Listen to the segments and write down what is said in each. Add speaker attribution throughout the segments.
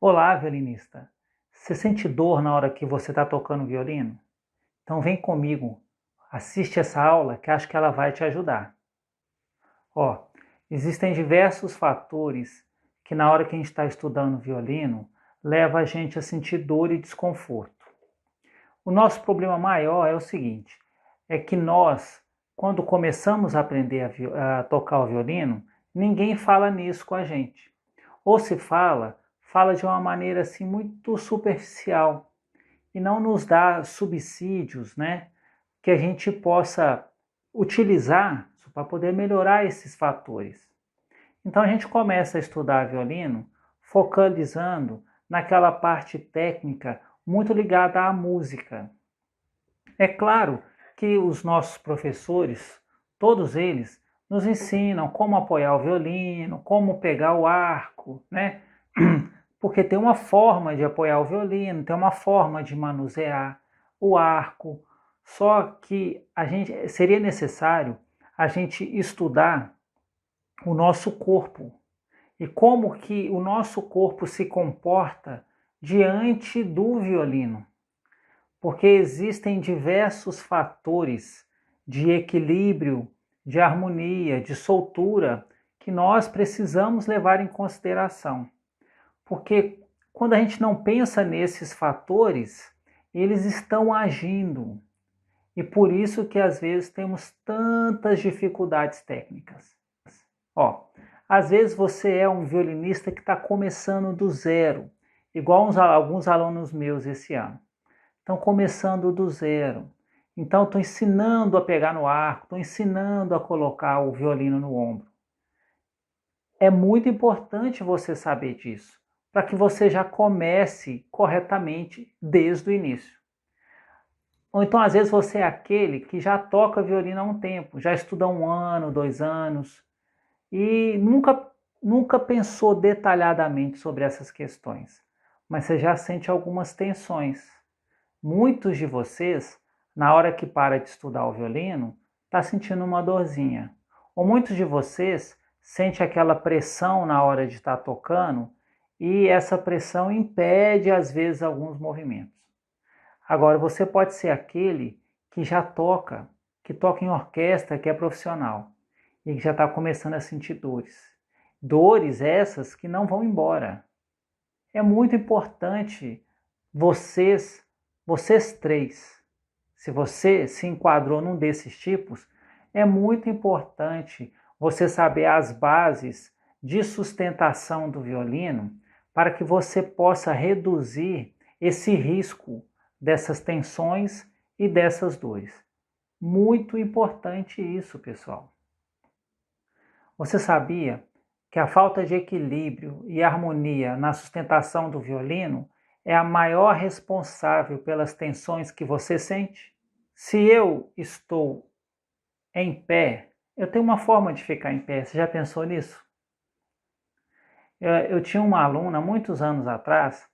Speaker 1: Olá, violinista. Você sente dor na hora que você está tocando violino? Então vem comigo, assiste essa aula que acho que ela vai te ajudar. Ó, existem diversos fatores que na hora que a gente está estudando violino, leva a gente a sentir dor e desconforto. O nosso problema maior é o seguinte, é que nós, quando começamos a aprender a tocar o violino, ninguém fala nisso com a gente. Ou se fala, fala de uma maneira assim muito superficial e não nos dá subsídios, né, que a gente possa utilizar para poder melhorar esses fatores. Então a gente começa a estudar violino focalizando naquela parte técnica muito ligada à música. É claro que os nossos professores, todos eles, nos ensinam como apoiar o violino, como pegar o arco, né? Porque tem uma forma de apoiar o violino, tem uma forma de manusear o arco. Só que seria necessário a gente estudar o nosso corpo e como que o nosso corpo se comporta diante do violino. Porque existem diversos fatores de equilíbrio, de harmonia, de soltura que nós precisamos levar em consideração. Porque quando a gente não pensa nesses fatores, eles estão agindo. E por isso que às vezes temos tantas dificuldades técnicas. Ó, às vezes você é um violinista que está começando do zero, igual alguns alunos meus esse ano. Estão começando do zero. Então estou ensinando a pegar no arco, estou ensinando a colocar o violino no ombro. É muito importante você saber disso, para que você já comece corretamente desde o início. Ou então, às vezes, você é aquele que já toca violino há um tempo, já estuda 1 ano, 2 anos, e nunca pensou detalhadamente sobre essas questões, mas você já sente algumas tensões. Muitos de vocês, na hora que para de estudar o violino, está sentindo uma dorzinha. Ou muitos de vocês sente aquela pressão na hora de estar tocando e essa pressão impede, às vezes, alguns movimentos. Agora, você pode ser aquele que já toca, que toca em orquestra, que é profissional e que já está começando a sentir dores. Dores essas que não vão embora. É muito importante vocês três, se você se enquadrou num desses tipos, é muito importante você saber as bases de sustentação do violino para que você possa reduzir esse risco dessas tensões e dessas dores. Muito importante isso, pessoal. Você sabia que a falta de equilíbrio e harmonia na sustentação do violino é a maior responsável pelas tensões que você sente? Se eu estou em pé, eu tenho uma forma de ficar em pé. Você já pensou nisso? Eu tinha uma aluna, muitos anos atrás,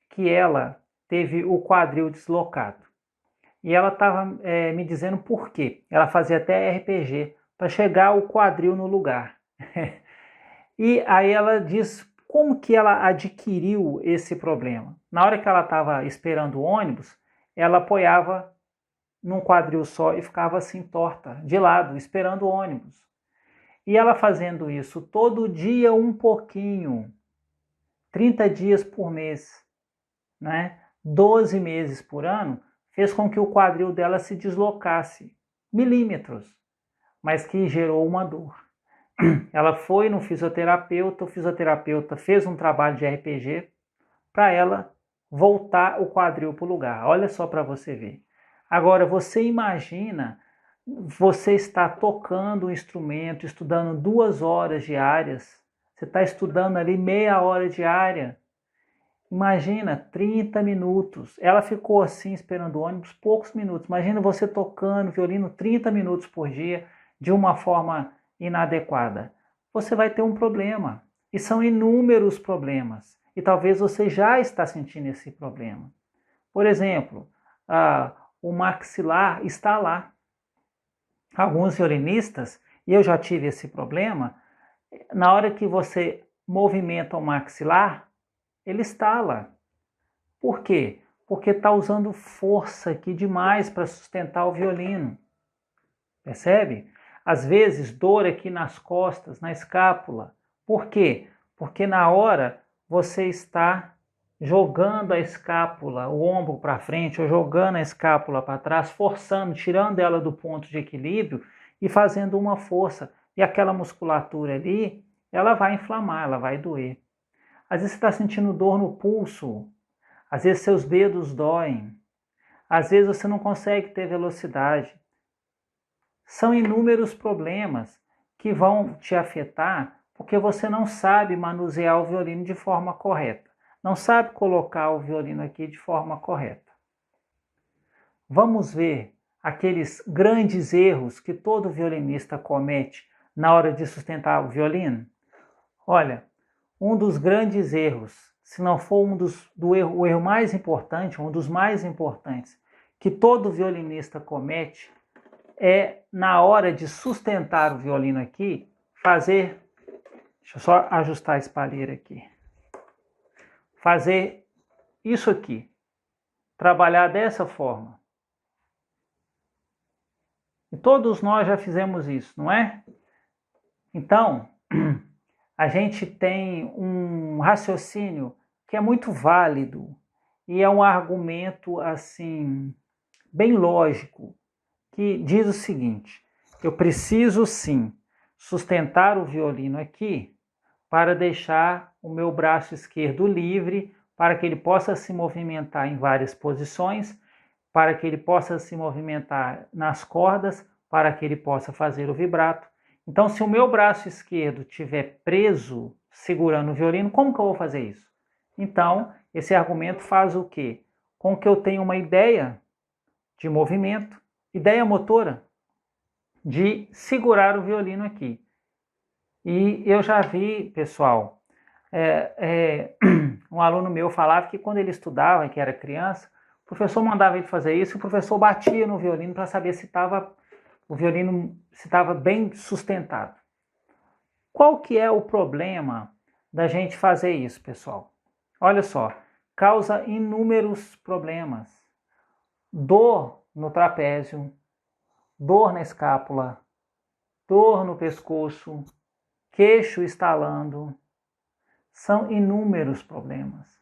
Speaker 1: que ela teve o quadril deslocado. E ela estava me dizendo por quê. Ela fazia até RPG para chegar o quadril no lugar. E aí ela diz como que ela adquiriu esse problema. Na hora que ela estava esperando o ônibus, ela apoiava num quadril só e ficava assim torta, de lado, esperando o ônibus. E ela fazendo isso todo dia um pouquinho, 30 dias por mês, né? 12 meses por ano, fez com que o quadril dela se deslocasse milímetros, mas que gerou uma dor. Ela foi no fisioterapeuta, o fisioterapeuta fez um trabalho de RPG para ela voltar o quadril para o lugar. Olha só para você ver. Agora, você imagina, você está tocando um instrumento, estudando 2 horas diárias, você está estudando ali meia hora diária. Imagina, 30 minutos. Ela ficou assim esperando o ônibus poucos minutos. Imagina você tocando violino 30 minutos por dia de uma forma inadequada. Você vai ter um problema. E são inúmeros problemas. E talvez você já está sentindo esse problema. Por exemplo, o maxilar está lá. Alguns violinistas, e eu já tive esse problema, na hora que você movimenta o maxilar, ele estala. Por quê? Porque está usando força aqui demais para sustentar o violino. Percebe? Às vezes, dor aqui nas costas, na escápula. Por quê? Porque na hora você está jogando a escápula, o ombro para frente, ou jogando a escápula para trás, forçando, tirando ela do ponto de equilíbrio e fazendo uma força. E aquela musculatura ali, ela vai inflamar, ela vai doer. Às vezes você está sentindo dor no pulso, às vezes seus dedos doem, às vezes você não consegue ter velocidade. São inúmeros problemas que vão te afetar porque você não sabe manusear o violino de forma correta. Não sabe colocar o violino aqui de forma correta. Vamos ver aqueles grandes erros que todo violinista comete na hora de sustentar o violino? Olha, um dos grandes erros, se não for o erro mais importante, um dos mais importantes que todo violinista comete é, na hora de sustentar o violino aqui, fazer... Deixa eu só ajustar a espalheira aqui. Fazer isso aqui. Trabalhar dessa forma. E todos nós já fizemos isso, não é? Então, a gente tem um raciocínio que é muito válido e é um argumento, assim, bem lógico, que diz o seguinte: eu preciso sim sustentar o violino aqui para deixar o meu braço esquerdo livre, para que ele possa se movimentar em várias posições, para que ele possa se movimentar nas cordas, para que ele possa fazer o vibrato. Então, se o meu braço esquerdo estiver preso, segurando o violino, como que eu vou fazer isso? Então, esse argumento faz o quê? Com que eu tenha uma ideia de movimento, ideia motora, de segurar o violino aqui. E eu já vi, pessoal, um aluno meu falava que quando ele estudava, que era criança, o professor mandava ele fazer isso e o professor batia no violino para saber se o violino estava bem sustentado. Qual que é o problema da gente fazer isso, pessoal? Olha só, causa inúmeros problemas. Dor no trapézio, dor na escápula, dor no pescoço, queixo estalando. São inúmeros problemas.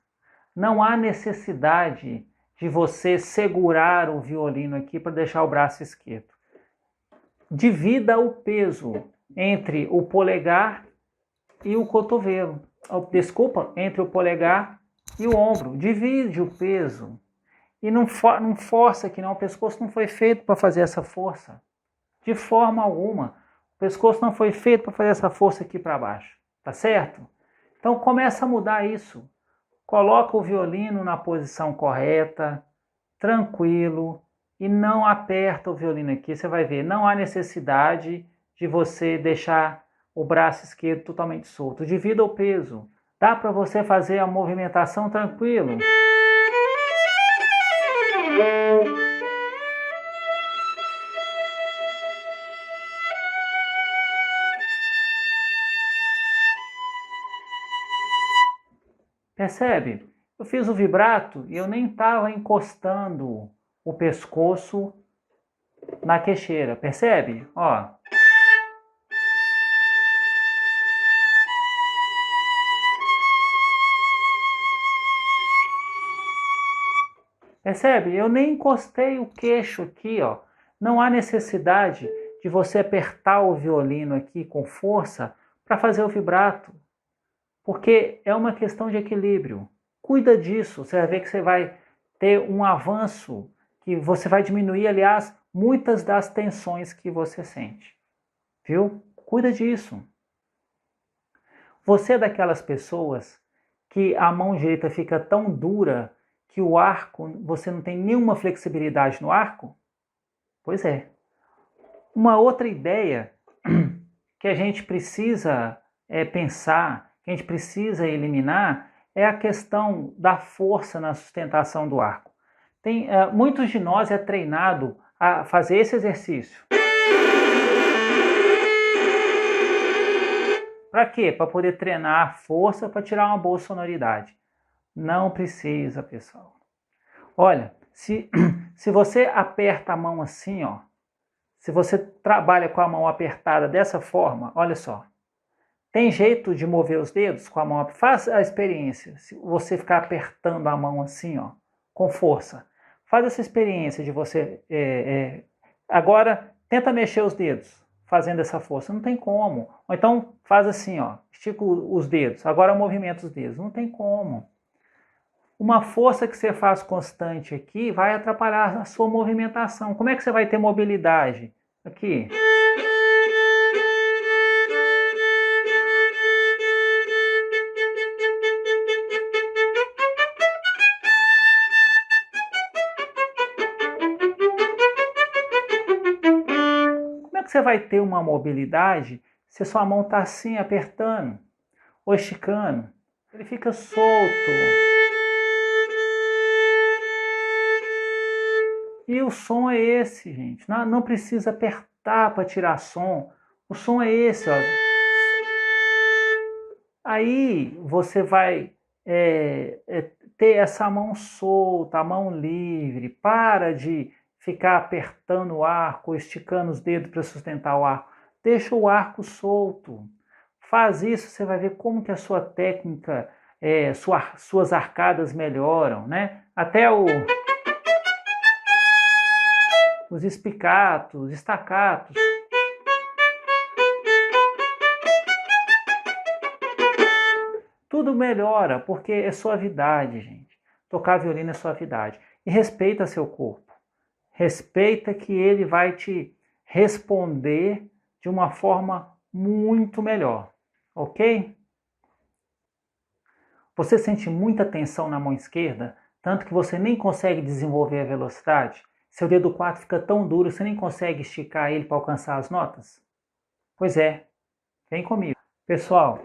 Speaker 1: Não há necessidade de você segurar o violino aqui para deixar o braço esquerdo. Divida o peso entre o polegar e o cotovelo. Desculpa, entre o polegar e o ombro. Divide o peso. E não força que não. O pescoço não foi feito para fazer essa força. De forma alguma. O pescoço não foi feito para fazer essa força aqui para baixo. Tá certo? Então começa a mudar isso. Coloca o violino na posição correta, tranquilo, e não aperta o violino aqui. Você vai ver, não há necessidade de você deixar o braço esquerdo totalmente solto. Divida o peso. Dá para você fazer a movimentação tranquilo. Percebe? Eu fiz o vibrato e eu nem estava encostando o pescoço na queixeira. Percebe? Ó. Percebe? Eu nem encostei o queixo aqui, ó. Não há necessidade de você apertar o violino aqui com força para fazer o vibrato. Porque é uma questão de equilíbrio. Cuida disso, você vai ver que você vai ter um avanço, que você vai diminuir, aliás, muitas das tensões que você sente. Viu? Cuida disso. Você é daquelas pessoas que a mão direita fica tão dura que o arco, você não tem nenhuma flexibilidade no arco? Pois é. Uma outra ideia que a gente precisa pensar, que a gente precisa eliminar, é a questão da força na sustentação do arco. Muitos de nós é treinado a fazer esse exercício. Para quê? Para poder treinar a força para tirar uma boa sonoridade. Não precisa, pessoal. Olha, se você aperta a mão assim, ó, se você trabalha com a mão apertada dessa forma, olha só. Tem jeito de mover os dedos com a mão? Faz a experiência. Se você ficar apertando a mão assim, ó, com força. Faz essa experiência de você... Agora, tenta mexer os dedos fazendo essa força. Não tem como. Ou então, faz assim, ó. Estica os dedos. Agora, movimenta os dedos. Não tem como. Uma força que você faz constante aqui vai atrapalhar a sua movimentação. Como é que você vai ter mobilidade? Aqui. Como é que você vai ter uma mobilidade se a sua mão está assim, apertando ou esticando? Ele fica solto. E o som é esse, gente. Não precisa apertar para tirar som. O som é esse, ó. Aí você vai ter essa mão solta, a mão livre. Para de ficar apertando o arco, esticando os dedos para sustentar o arco. Deixa o arco solto. Faz isso, você vai ver como que a sua técnica, suas arcadas melhoram, né? Até os espicatos, estacatos. Tudo melhora, porque é suavidade, gente. Tocar violino é suavidade. E respeita seu corpo. Respeita que ele vai te responder de uma forma muito melhor, ok? Você sente muita tensão na mão esquerda, tanto que você nem consegue desenvolver a velocidade? Seu dedo 4 fica tão duro, você nem consegue esticar ele para alcançar as notas? Pois é, vem comigo. Pessoal,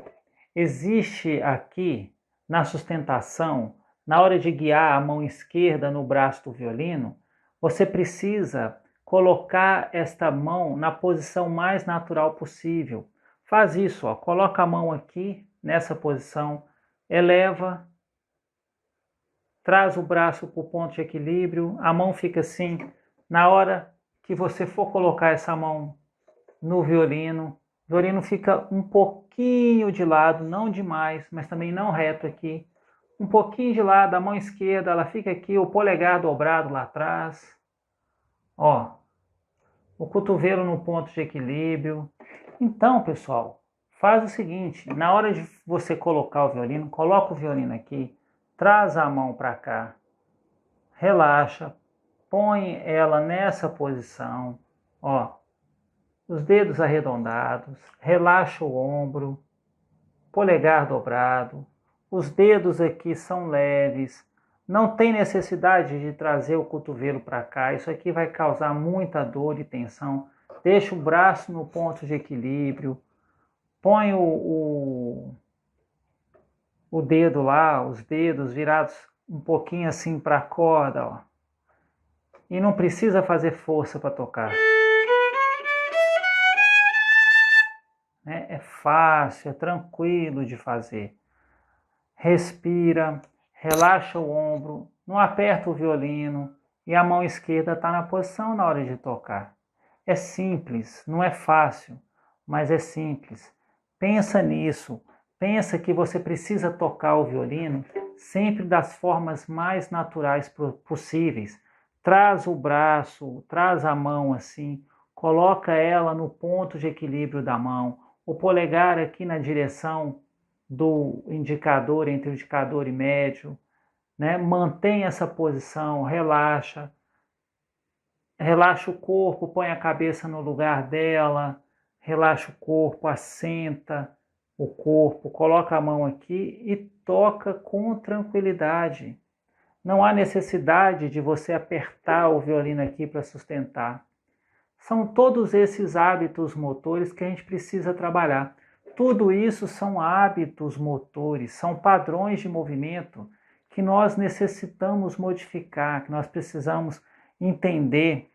Speaker 1: existe aqui na sustentação, na hora de guiar a mão esquerda no braço do violino, você precisa colocar esta mão na posição mais natural possível. Faz isso, ó, coloca a mão aqui nessa posição, eleva, traz o braço para o ponto de equilíbrio, a mão fica assim. Na hora que você for colocar essa mão no violino, o violino fica um pouquinho de lado, não demais, mas também não reto aqui. Um pouquinho de lado, a mão esquerda, ela fica aqui, o polegar dobrado lá atrás. Ó, o cotovelo no ponto de equilíbrio. Então, pessoal, faz o seguinte, na hora de você colocar o violino, coloca o violino aqui, traz a mão para cá, relaxa, põe ela nessa posição, ó, os dedos arredondados, relaxa o ombro, polegar dobrado, os dedos aqui são leves, não tem necessidade de trazer o cotovelo para cá, isso aqui vai causar muita dor e tensão. Deixa o braço no ponto de equilíbrio, põe o dedo lá, os dedos virados um pouquinho assim para a corda, ó. E não precisa fazer força para tocar. É fácil, é tranquilo de fazer. Respira, relaxa o ombro, não aperta o violino e a mão esquerda está na posição na hora de tocar. É simples, não é fácil, mas é simples. Pensa nisso, pensa que você precisa tocar o violino sempre das formas mais naturais possíveis. Traz o braço, traz a mão assim, coloca ela no ponto de equilíbrio da mão, o polegar aqui na direção do indicador, entre o indicador e médio, né? Mantém essa posição, relaxa. Relaxa o corpo, põe a cabeça no lugar dela, relaxa o corpo, assenta o corpo, coloca a mão aqui e toca com tranquilidade. Não há necessidade de você apertar o violino aqui para sustentar. São todos esses hábitos motores que a gente precisa trabalhar. Tudo isso são hábitos motores, são padrões de movimento que nós necessitamos modificar, que nós precisamos entender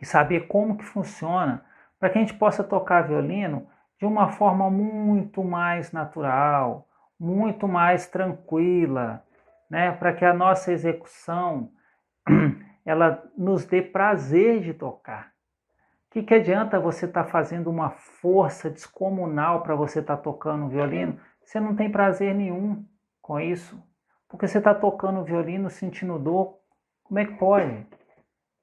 Speaker 1: e saber como que funciona para que a gente possa tocar violino de uma forma muito mais natural, muito mais tranquila, né? Para que a nossa execução ela nos dê prazer de tocar. O que adianta você estar fazendo uma força descomunal para você estar tocando o violino? Você não tem prazer nenhum com isso, porque você está tocando o violino sentindo dor. Como é que pode?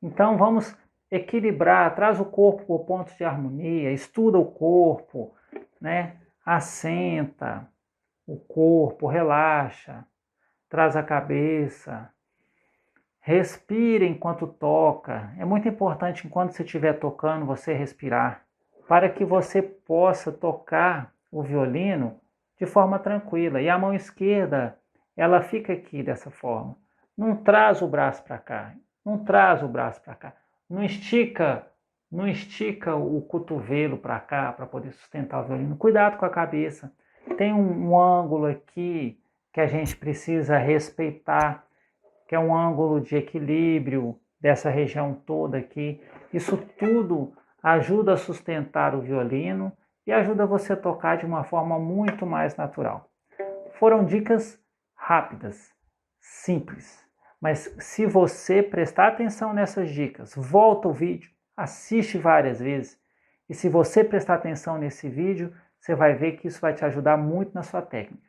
Speaker 1: Então vamos equilibrar, traz o corpo para o ponto de harmonia, estuda o corpo, né? Assenta o corpo, relaxa, traz a cabeça, respira enquanto toca. É muito importante enquanto você estiver tocando você respirar, para que você possa tocar o violino de forma tranquila. E a mão esquerda, ela fica aqui dessa forma. Não traz o braço para cá, não traz o braço para cá. Não estica o cotovelo para cá para poder sustentar o violino. Cuidado com a cabeça. Tem um ângulo aqui que a gente precisa respeitar, que é um ângulo de equilíbrio dessa região toda aqui. Isso tudo ajuda a sustentar o violino e ajuda você a tocar de uma forma muito mais natural. Foram dicas rápidas, simples, mas se você prestar atenção nessas dicas, volta o vídeo, assiste várias vezes, e se você prestar atenção nesse vídeo, você vai ver que isso vai te ajudar muito na sua técnica.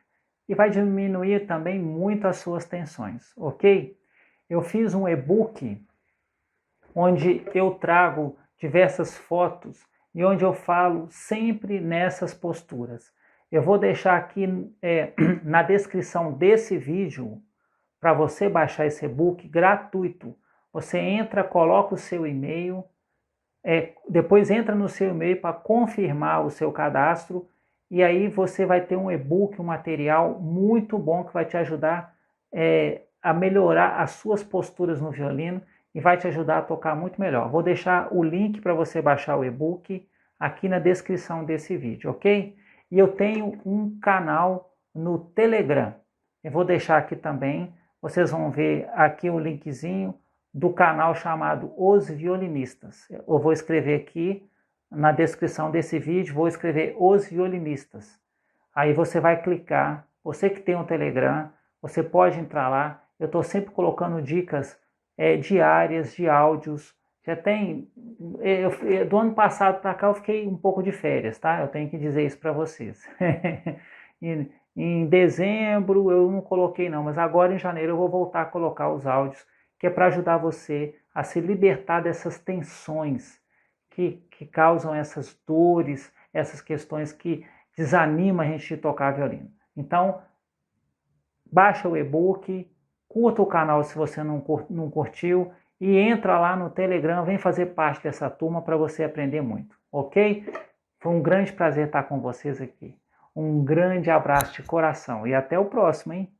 Speaker 1: E vai diminuir também muito as suas tensões, ok? Eu fiz um e-book onde eu trago diversas fotos e onde eu falo sempre nessas posturas. Eu vou deixar aqui na descrição desse vídeo para você baixar esse e-book gratuito. Você entra, coloca o seu e-mail, depois entra no seu e-mail para confirmar o seu cadastro e aí você vai ter um e-book, um material muito bom que vai te ajudar a melhorar as suas posturas no violino e vai te ajudar a tocar muito melhor. Vou deixar o link para você baixar o e-book aqui na descrição desse vídeo, ok? E eu tenho um canal no Telegram. Eu vou deixar aqui também, vocês vão ver aqui o linkzinho do canal chamado Os Violinistas. Eu vou escrever aqui na descrição desse vídeo, vou escrever Os Violinistas. Aí você vai clicar, você que tem um Telegram, você pode entrar lá. Eu estou sempre colocando dicas diárias de áudios. Já tem, do ano passado para cá eu fiquei um pouco de férias, tá? Eu tenho que dizer isso para vocês. Em dezembro eu não coloquei não, mas agora em janeiro eu vou voltar a colocar os áudios, que é para ajudar você a se libertar dessas tensões que causam essas dores, essas questões que desanimam a gente de tocar violino. Então, baixa o e-book, curta o canal se você não curtiu e entra lá no Telegram, vem fazer parte dessa turma para você aprender muito, ok? Foi um grande prazer estar com vocês aqui. Um grande abraço de coração e até o próximo, hein?